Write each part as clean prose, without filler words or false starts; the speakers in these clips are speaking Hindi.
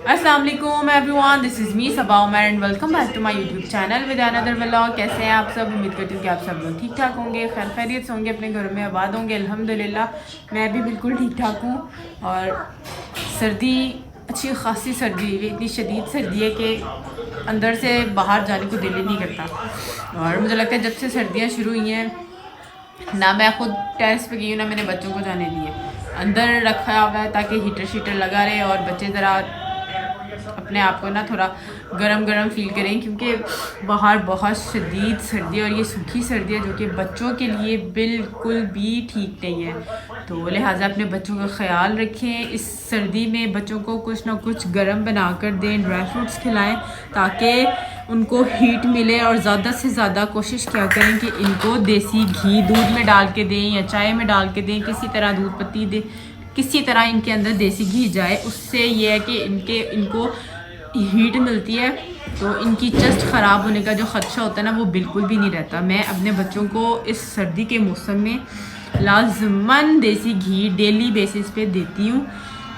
अस्सलाम वालेकुम everyone, this is me Saba Umar and welcome back to my YouTube channel with another vlog. कैसे हैं आप सब? उम्मीद करती हूँ कि आप सब लोग ठीक ठाक होंगे, खैर खैरियत से होंगे, अपने घरों में आबाद होंगे। अल्हम्दुलिल्लाह मैं भी बिल्कुल ठीक ठाक हूँ। और सर्दी, अच्छी खासी सर्दी हुई, इतनी शदीद सर्दी है कि अंदर से बाहर जाने को दिल ही नहीं करता। और मुझे लगता है जब से सर्दियाँ शुरू हुई हैं, ना मैं खुद टेरेस पे गई हूँ ना मैंने बच्चों को जाने दिए, अंदर रखा हुआ है ताकि हीटर शीटर लगा रहे और बच्चे ज़रा अपने आप को ना थोड़ा गरम गरम फील करें, क्योंकि बाहर बहुत शदीद सर्दी है और ये सूखी सर्दी है जो कि बच्चों के लिए बिल्कुल भी ठीक नहीं है। तो लिहाजा अपने बच्चों का ख्याल रखें। इस सर्दी में बच्चों को कुछ ना कुछ गरम बना कर दें, ड्राई फ्रूट्स खिलाएं ताकि उनको हीट मिले। और ज़्यादा से ज़्यादा कोशिश क्या करें कि इनको देसी घी दूध में डाल के दें या चाय में डाल के दें, किसी तरह दूध पत्ती दें, किसी तरह इनके अंदर देसी घी जाए। उससे ये है कि इनको हीट मिलती है तो इनकी चेस्ट ख़राब होने का जो ख़दशा होता है ना वो बिल्कुल भी नहीं रहता। मैं अपने बच्चों को इस सर्दी के मौसम में लाजमन देसी घी डेली बेसिस पे देती हूँ,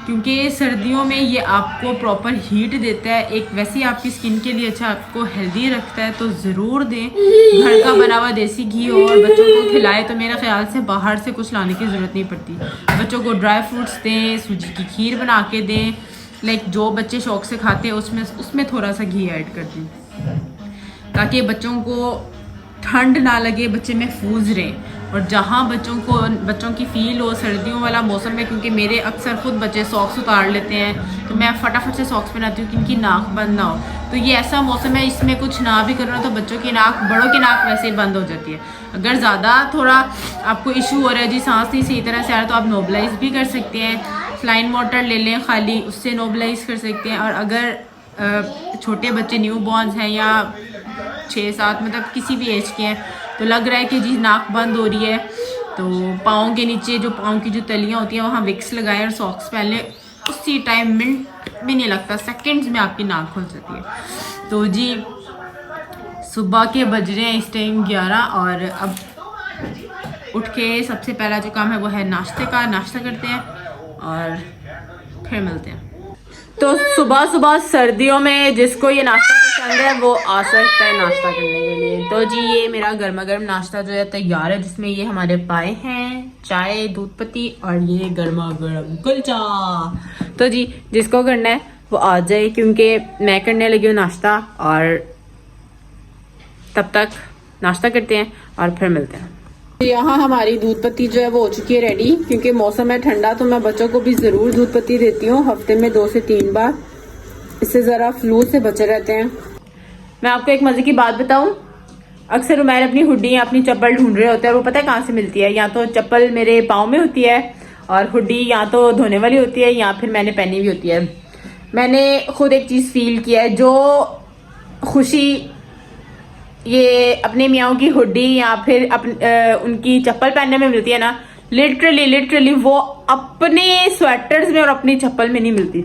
क्योंकि सर्दियों में ये आपको प्रॉपर हीट देता है। एक वैसे ही आपकी स्किन के लिए अच्छा, आपको हेल्दी रखता है, तो ज़रूर दें। घर का बना हुआ देसी घी हो और बच्चों को खिलाए तो मेरे ख्याल से बाहर से कुछ लाने की ज़रूरत नहीं पड़ती। बच्चों को ड्राई फ्रूट्स दें, सूजी की खीर बना के दें, लाइक जो बच्चे शौक से खाते हैं उसमें थोड़ा सा घी ऐड कर दें ताकि बच्चों को ठंड ना लगे, बच्चे महफूज रहें। और जहाँ बच्चों की फ़ील हो सर्दियों वाला मौसम में, क्योंकि मेरे अक्सर ख़ुद बच्चे सॉक्स उतार लेते हैं तो मैं फटाफट से सॉक्स पहनाती हूँ कि इनकी नाक बंद ना हो। तो ये ऐसा मौसम है, इसमें कुछ ना भी करना तो बच्चों की नाक, बड़ों की नाक वैसे ही बंद हो जाती है। अगर ज़्यादा थोड़ा आपको इशू हो रहा है, जी सांस नहीं सही तरह से आ रहा, तो आप नोबलाइज भी कर सकते हैं। फ्लाइन वाटर ले लें खाली, उससे नोबलाइज कर सकते हैं। और अगर छोटे बच्चे न्यू बॉर्न्स हैं या 6-7 मतलब किसी भी एज के हैं तो लग रहा है कि जी नाक बंद हो रही है, तो पाँव के नीचे जो पाँव की जो तलियाँ होती हैं वहाँ विक्स लगाएं और सॉक्स पहन लें। उसी टाइम मिनट भी नहीं लगता, सेकंड्स में आपकी नाक खुल जाती है। तो जी सुबह के बज रहे हैं इस टाइम 11 और अब उठ के सबसे पहला जो काम है वो है नाश्ता करते हैं और फिर मिलते हैं। तो सुबह सुबह सर्दियों में जिसको ये नाश्ता पसंद है वो आ सकता है नाश्ता करने के लिए। तो जी ये मेरा गर्मा गर्म नाश्ता जो है तैयार है, जिसमें ये हमारे पाए हैं, चाय, दूध पत्ती और ये गर्मा गर्म कुलचा। तो जी जिसको करना है वो आ जाए, क्योंकि मैं करने लगी हूँ नाश्ता। और तब तक नाश्ता करते हैं और फिर मिलते हैं। यहाँ हमारी दूध पत्ती जो है वो हो चुकी है रेडी, क्योंकि मौसम है ठंडा तो मैं बच्चों को भी ज़रूर दूध पत्ती देती हूँ हफ्ते में 2 से 3 बार। इससे ज़रा फ्लू से बचे रहते हैं। मैं आपको एक मज़े की बात बताऊँ, अक्सर उमैर अपनी हुड्डी या अपनी चप्पल ढूंढ रहे होते हैं। वो पता है कहाँ से मिलती है? या तो चप्पल मेरे पाँव में होती है और हुड्डी या तो धोने वाली होती है या फिर मैंने पहनी हुई होती है। मैंने खुद एक चीज़ फील किया है, जो खुशी ये अपने मियाँ की हुड्डी या फिर उनकी चप्पल पहनने में मिलती है ना, लिटरली वो अपने स्वेटर्स में और अपनी चप्पल में नहीं मिलती।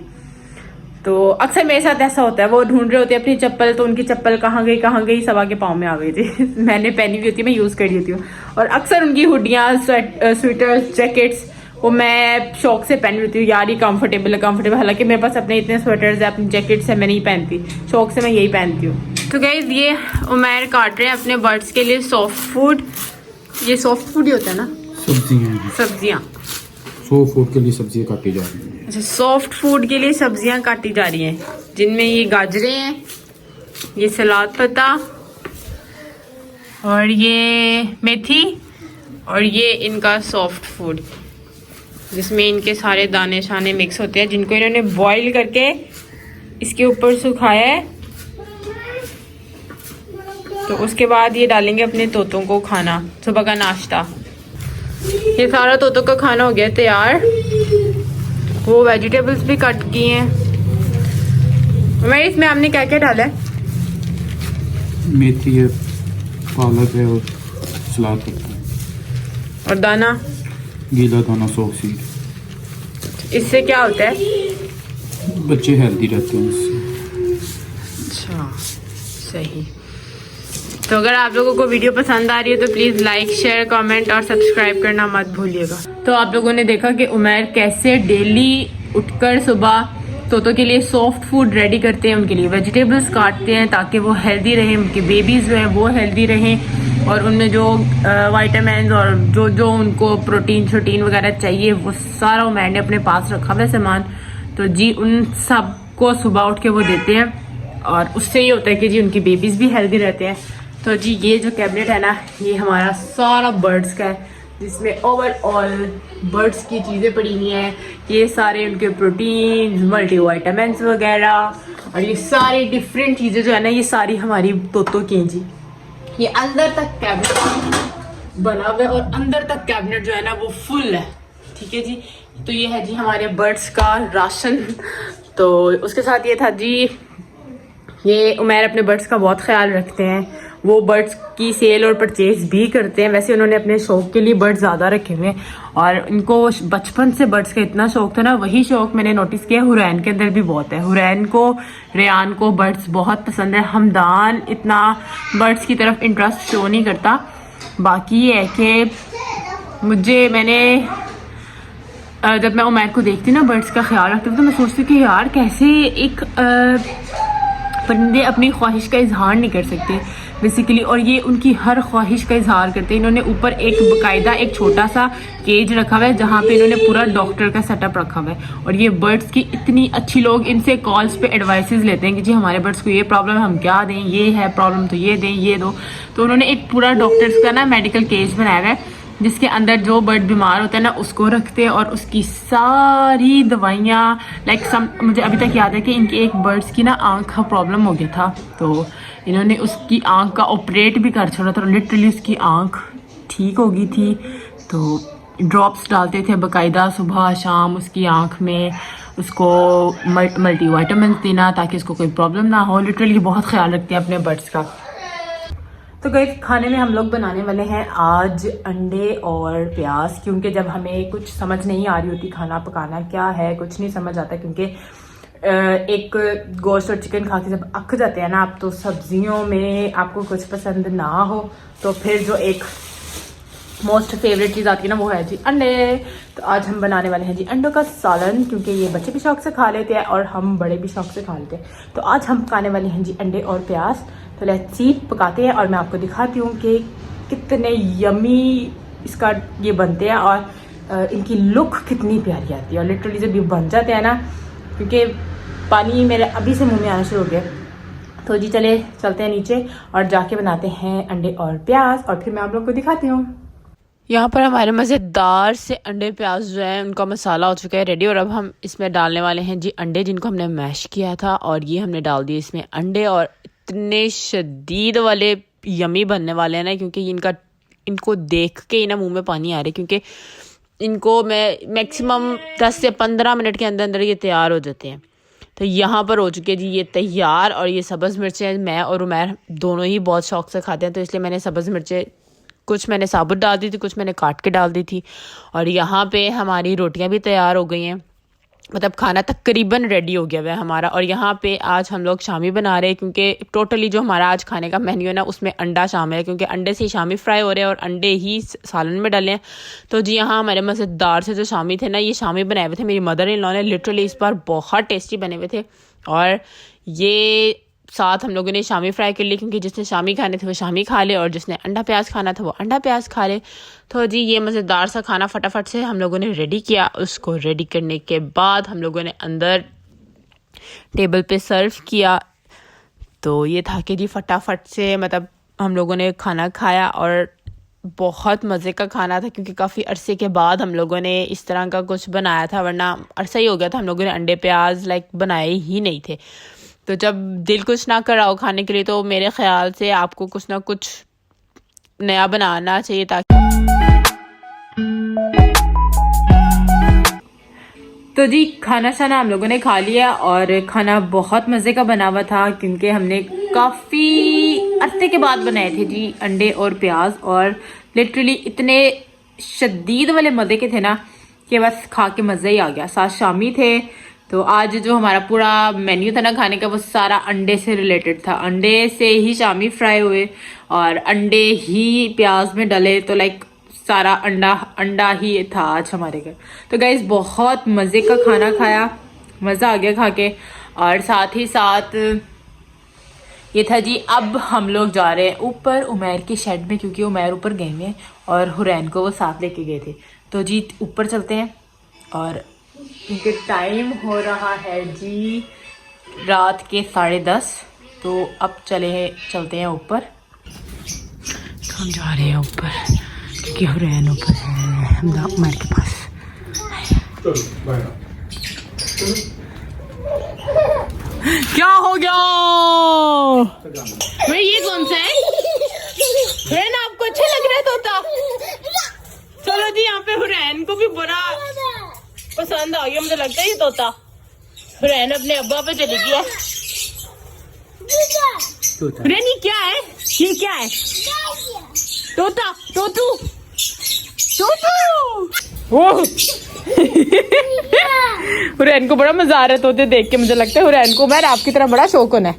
तो अक्सर मेरे साथ ऐसा होता है, वो ढूंढ रहे होते हैं अपनी चप्पल, तो उनकी चप्पल कहाँ गई सबा के पाँव में आ गई थी। मैंने पहनी हुई होती है, मैं यूज़ कर रही होती हूँ। और अक्सर उनकी हुड्डियाँ, स्वेटर्स, जैकेट्स वो मैं शौक से पहनी होती हूँ, यार ये कंफर्टेबल। हालांकि मेरे पास अपने इतने स्वेटर्स है, अपनी जैकेट्स है, मैं नहीं पहनती, शौक से मैं यही पहनती हूँ। तो गाइस ये उमैर काट रहे हैं अपने बर्ड्स के लिए सॉफ्ट फूड। ये सॉफ्ट फूड ही होता है ना, सब्जियाँ सॉफ्ट फूड के लिए सब्जियाँ काटी जा रही हैं। अच्छा, सॉफ्ट फूड के लिए सब्जियाँ काटी जा रही हैं, जिनमें ये गाजरें हैं, ये सलाद पत्ता और ये मेथी और ये इनका सॉफ्ट फूड, जिसमें इनके सारे दाने शाने मिक्स होते हैं, जिनको इन्होंने बॉईल करके इसके ऊपर सुखाया है। तो उसके बाद ये डालेंगे अपने तोतों को खाना, सुबह का नाश्ता। ये सारा तोतों का खाना हो गया तैयार। वो वेजिटेबल्स भी कट की हैं। मैं इसमें आपने क्या क्या डाला है? मेथी है, पालक है और सलाद पत्ता है और दाना, गीला दाना, सोक सीड। इससे क्या होता है? बच्चे हेल्दी रहते हैं इससे। अच्छा सही। तो अगर आप लोगों को वीडियो पसंद आ रही है तो प्लीज़ लाइक, शेयर, कमेंट और सब्सक्राइब करना मत भूलिएगा। तो आप लोगों ने देखा कि उमैर कैसे डेली उठकर सुबह तोतों के लिए सॉफ्ट फूड रेडी करते हैं, उनके लिए वेजिटेबल्स काटते हैं ताकि वो हेल्दी रहें, उनके बेबीज़ जो हैं वो हेल्दी रहें और उनमें जो वाइटामिन और जो जो उनको प्रोटीन शोटीन वगैरह चाहिए वो सारा उमैर ने अपने पास रखा हुआ सामान। तो जी उन सब को सुबह उठ के वो देते हैं और उससे ये होता है कि जी उनकी बेबीज़ भी हेल्दी रहते हैं। तो जी ये जो कैबिनेट है ना, ये हमारा सारा बर्ड्स का है, जिसमें ओवरऑल बर्ड्स की चीज़ें पड़ी हुई हैं। ये सारे उनके प्रोटीन, मल्टीविटामिन्स वगैरह और ये सारी डिफरेंट चीज़ें जो है ना, ये सारी हमारी तोतों की हैं जी। ये अंदर तक कैबिनेट बना हुआ है और अंदर तक कैबिनेट जो है ना वो फुल है। ठीक है जी। तो ये है जी हमारे बर्ड्स का राशन। तो उसके साथ ये था जी, ये उमैर अपने बर्ड्स का बहुत ख्याल रखते हैं, वो बर्ड्स की सेल और परचेज भी करते हैं। वैसे उन्होंने अपने शौक के लिए बर्ड्स ज़्यादा रखे हुए हैं और इनको बचपन से बर्ड्स का इतना शौक था ना, वही शौक मैंने नोटिस किया हुरैन के अंदर भी बहुत है। हुरैन को, रेयान को बर्ड्स बहुत पसंद है। हमदान इतना बर्ड्स की तरफ इंटरेस्ट शो नहीं करता। बाकी ये है कि मैंने जब मैं उमैर को देखती ना बर्ड्स का ख्याल रखती हूँ तो मैं सोचती हूँ कि यार कैसे एक परिंदे अपनी ख्वाहिश का इजहार नहीं कर सकते बेसिकली, और ये उनकी हर ख्वाहिश का इजहार करते हैं। इन्होंने ऊपर एक बाकायदा एक छोटा सा केज रखा हुआ है जहाँ पे इन्होंने पूरा डॉक्टर का सेटअप रखा हुआ है और ये बर्ड्स की इतनी अच्छी, लोग इनसे कॉल्स पे एडवाइसेस लेते हैं कि जी हमारे बर्ड्स को ये प्रॉब्लम है, हम क्या दें, ये है प्रॉब्लम तो ये दें, ये दो। तो उन्होंने एक पूरा डॉक्टर्स का ना मेडिकल केज बनाया हुआ है जिसके अंदर जो बर्ड बीमार होता है ना उसको रखते हैं और उसकी सारी दवाइयाँ मुझे अभी तक याद है कि इनके एक बर्ड्स की ना आँख का प्रॉब्लम हो गया था, तो इन्होंने उसकी आँख का ऑपरेट भी कर छोड़ा था। लिटरली उसकी आँख ठीक हो गई थी, तो ड्रॉप्स डालते थे बाकायदा सुबह शाम उसकी आँख में, उसको मल्टीविटामिन देना ताकि उसको कोई प्रॉब्लम ना हो। लिटरली बहुत ख्याल रखते हैं अपने बर्ड्स का। तो गाइस खाने में हम लोग बनाने वाले हैं आज अंडे और प्याज, क्योंकि जब हमें कुछ समझ नहीं आ रही होती खाना पकाना क्या है, कुछ नहीं समझ आता, क्योंकि एक गोश्त और चिकन खा के जब अक जाते हैं ना आप, तो सब्जियों में आपको कुछ पसंद ना हो तो फिर जो एक मोस्ट फेवरेट चीज़ आती है ना वो है जी अंडे। तो आज हम बनाने वाले हैं जी अंडों का सालन, क्योंकि ये बच्चे भी शौक से खा लेते हैं और हम बड़े भी शौक से खा लेते हैं। तो आज हम पकाने वाले हैं जी अंडे और प्याज। तो लेट्स सी पकाते हैं और मैं आपको दिखाती हूँ कि कितने यमी इसका ये बनते हैं और इनकी लुक कितनी प्यारी आती है। और लिटरली जब ये बन जाते हैं ना, क्योंकि पानी मेरे अभी से मुंह में आना शुरू हो गया, तो जी चलते हैं नीचे और जाके बनाते हैं अंडे और प्याज और फिर मैं आप लोग को दिखाती हूँ। यहाँ पर हमारे मज़ेदार से अंडे प्याज जो है उनका मसाला हो चुका है रेडी और अब हम इसमें डालने वाले हैं जी अंडे जिनको हमने मैश किया था और ये हमने डाल दिए इसमें अंडे। और इतने शदीद वाले यमी बनने वाले हैं ना, क्योंकि इनको देख के ही ना मुंह में पानी आ रहा है, क्योंकि इनको मैं मैक्सिमम 10 से 15 मिनट के अंदर अंदर ये तैयार हो जाते हैं। तो यहाँ पर हो चुके जी ये तैयार। और ये सब्ज़ मिर्चें मैं और उमैर दोनों ही बहुत शौक से खाते हैं, तो इसलिए मैंने सब्ज़ मिर्चें कुछ मैंने साबुत डाल दी थी, कुछ मैंने काट के डाल दी थी। और यहाँ पे हमारी रोटियाँ भी तैयार हो गई हैं, मतलब खाना तकरीबन रेडी हो गया हुआ है हमारा। और यहाँ पे आज हम लोग शामी बना रहे हैं, क्योंकि टोटली जो हमारा आज खाने का मेन्यू है ना उसमें अंडा शामिल है, क्योंकि अंडे से ही शामी फ्राई हो रहे हैं और अंडे ही सालन में डाले हैं। तो जी यहाँ हमारे मज़ेदार से जो शामी थे ना, ये शामी बनाए हुए थे मेरी मदर इन लॉ ने। लिटरली इस बार बहुत टेस्टी बने हुए थे। और ये साथ हम लोगों ने शामी फ्राई कर ली, क्योंकि जिसने शामी खाने थे वो शामी खा ले और जिसने अंडा प्याज खाना था वो अंडा प्याज खा ले। तो जी ये मज़ेदार सा खाना फटाफट से हम लोगों ने रेडी किया। उसको रेडी करने के बाद हम लोगों ने अंदर टेबल पे सर्व किया। तो ये था कि जी फटाफट से मतलब हम लोगों ने खाना खाया और बहुत मज़े का खाना था, क्योंकि काफ़ी अरसे के बाद हम लोगों ने इस तरह का कुछ बनाया था, वरना अरसा ही हो गया था हम लोगों ने अंडे प्याज बनाए ही नहीं थे। तो जब दिल कुछ ना कर रहा हो खाने के लिए तो मेरे ख्याल से आपको कुछ ना कुछ नया बनाना चाहिए। ताकि तो जी खाना शाना हम लोगों ने खा लिया और खाना बहुत मज़े का बना हुआ था, क्योंकि हमने काफ़ी अरसे के बाद बनाए थे जी अंडे और प्याज। और लिटरली इतने शदीद वाले मज़े के थे ना कि बस खा के मज़ा ही आ गया। साथ शामी थे, तो आज जो हमारा पूरा मेन्यू था ना खाने का वो सारा अंडे से रिलेटेड था। अंडे से ही शामी फ्राई हुए और अंडे ही प्याज में डले, तो सारा अंडा ही था आज हमारे घर। तो गाइस बहुत मज़े का खाना खाया मज़ा आ गया खा के। और साथ ही साथ ये था जी, अब हम लोग जा रहे हैं ऊपर उमैर के शेड में, क्योंकि उमैर ऊपर गए हुए हैं और हुरैन को वो साथ लेके गए थे। तो जी ऊपर चलते हैं, और क्योंकि टाइम हो रहा है जी रात के 10:30, तो अब चलते हैं ऊपर। तो हम जा रहे हैं ऊपर क्योंकि हुरैन ऊपर है उमैर के पास। क्या हो गया भाई, ये कौन सा है ना? आपको अच्छा लग रहा है तोता? चलो जी, यहाँ पे हुरैन को भी बड़ा पसंद आ गया, मुझे लगता है ये तोता। हुरैन अपने अब्बा पे चली गया। हुरैन ये क्या है? ये क्या है? तोता, तोतू, तोतू। ओह हुरैन को बड़ा मजा आ रहा है तोते देख के। मुझे लगता है हुरैन को मैं आपकी तरह बड़ा शौक होना है।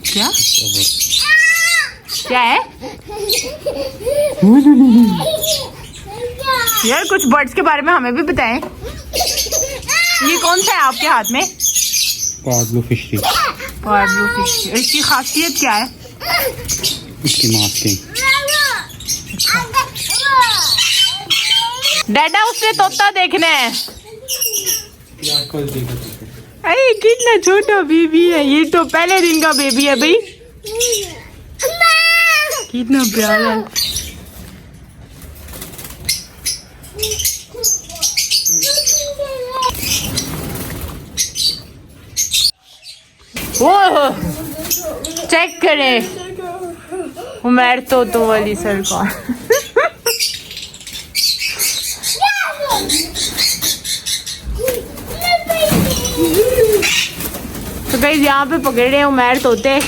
क्या क्या है यार? कुछ बर्ड्स के बारे में हमें भी बताएं। ये कौन सा है आपके हाथ में? Pablo fishery. Pablo fishery. इसकी खासियत क्या है? इसकी मास्किंग। डैडा उसने तोता देखना है। अरे कितना छोटा बेबी है, ये तो पहले दिन का बेबी है भाई। कितना प्यारा है। ओह चेक करें उमैर तो वाली सरकार। तो गाइस यहाँ पे पकड़े हैं उमैर तोते।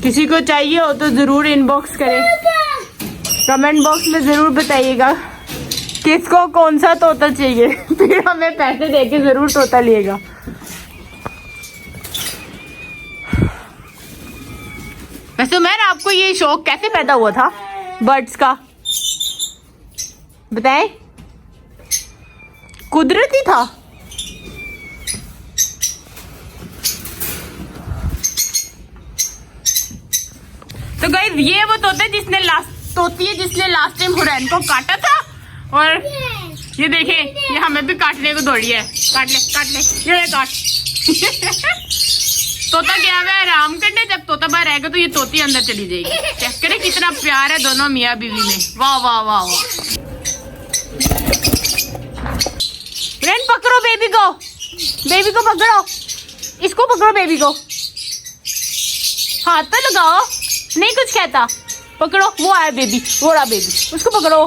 किसी को चाहिए हो तो जरूर इनबॉक्स करें, कमेंट बॉक्स में जरूर बताइएगा किसको कौन सा तोता चाहिए। फिर हमें पैसे देके जरूर तोता लिएगा। वैसे उमैर, आपको ये शौक कैसे पैदा हुआ था बर्ड्स का? बताएं। कुदरती था? तो गाइस ये वो तोता है जिसने लास्ट टाइम हुरैन को काटा था, और ये देखें ये हमें भी काटने को दौड़ी है। काट ले ये काट। तोता गया हुआ है आराम करने, जब तोता बाहर आएगा तो ये तोती अंदर चली जाएगी। चेक करें कितना प्यार है दोनों मियाँ बीवी में। वाह वाह वाह वाह। हुरैन पकड़ो बेबी को पकड़ो, इसको पकड़ो बेबी को, हाथ पे लगाओ, नहीं कुछ कहता। पकड़ो, वो आया बेबी, वो रहा बेबी, उसको पकड़ो।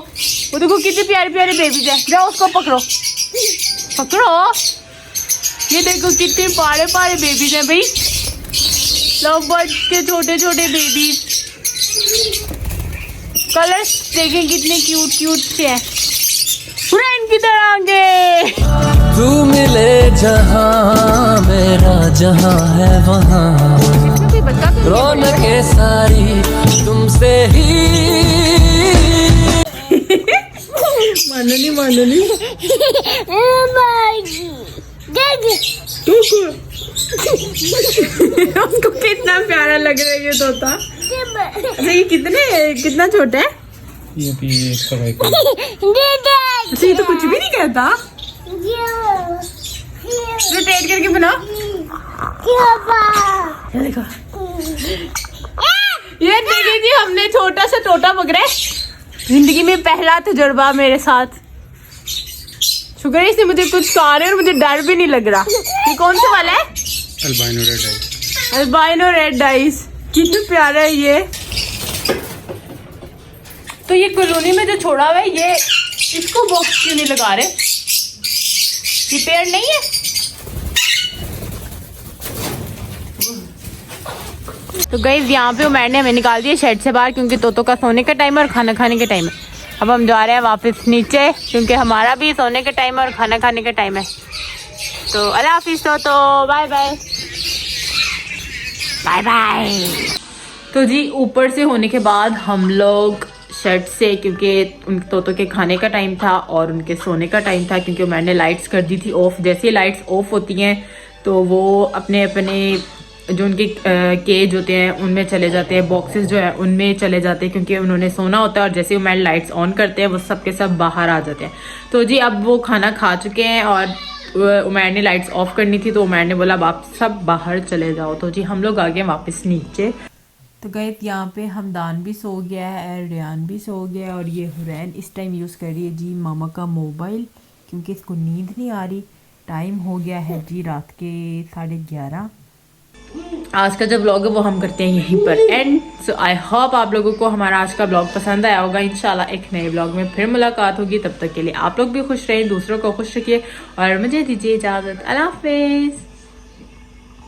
वो देखो कितने प्यारे प्यारे बेबीज है। जाओ उसको पकड़ो। ये देखो कितने प्यारे प्यारे बेबीज हैं भाई, लव बर्ड्स के छोटे छोटे बेबीज। कलर्स देखें कितने क्यूट से हैं। हुरैन की तरह आगे तू मिले जहां, मेरा जहां है वहां, रौनकें सारी तुमसे ही। मानो नहीं उसको कितना प्यारा लग रहा है ये तोता। अच्छा ये कितना छोटा है? ये भी 1 का। अच्छा ये तो कुछ भी नहीं कहता। रोटेट करके बनाओ। देखो ये देखिए जी, हमने छोटा सा तोता पकड़ा है। जिंदगी में पहला तजुर्बा मेरे साथ। शुक्र है इसने मुझे कुछ कहा नहीं और मुझे डर भी नहीं लग रहा। ये कौन सा वाला है? Albino red eyes. कितना प्यारा है ये। तो ये कॉलोनी में जो छोड़ा हुआ है, ये इसको बॉक्स क्यों नहीं लगा रहे? ये पेड़ नहीं है? तो गाइस यहाँ पे उमैर ने हमें निकाल दिया शेड से बाहर, क्योंकि तोतों का सोने का टाइम है और खाना खाने का टाइम है। अब हम जा रहे हैं वापस नीचे, क्योंकि हमारा भी सोने का टाइम है और खाना खाने का टाइम है। तो अल्लाह हाफिज़ तो बाय बाय बाय बाय। तो जी ऊपर से होने के बाद हम लोग सेट से, क्योंकि उन तोतों के खाने का टाइम था और उनके सोने का टाइम था, क्योंकि मैंने लाइट्स कर दी थी ऑफ। जैसे ही लाइट्स ऑफ होती हैं तो वो अपने अपने जो उनके केज होते हैं उनमें चले जाते हैं, बॉक्सेस जो है उनमें चले जाते हैं, क्योंकि उन्होंने सोना होता है। और जैसे उमैर लाइट्स ऑन करते हैं वो सब के सब बाहर आ जाते हैं। तो जी अब वो खाना खा चुके हैं और उमैर ने लाइट्स ऑफ करनी थी, तो उमैर ने बोला आप सब बाहर चले जाओ। तो जी हम लोग आ गए वापस नीचे। तो गए यहाँ पे हमदान भी सो गया है, रेयान भी सो गया है, और ये हुरैन इस टाइम यूज़ कर रही है जी मामा का मोबाइल, क्योंकि इसको नींद नहीं आ रही। टाइम हो गया है जी रात के 11:30। आज का जो ब्लॉग है वो हम करते हैं यहीं पर एंड। सो आई होप आप लोगों को हमारा आज का ब्लॉग पसंद आया होगा। इंशाल्लाह एक नए ब्लॉग में फिर मुलाकात होगी। तब तक के लिए आप लोग भी खुश रहें, दूसरों को खुश रखिए और मुझे दीजिए इजाज़त। अल्लाह हाफिज़।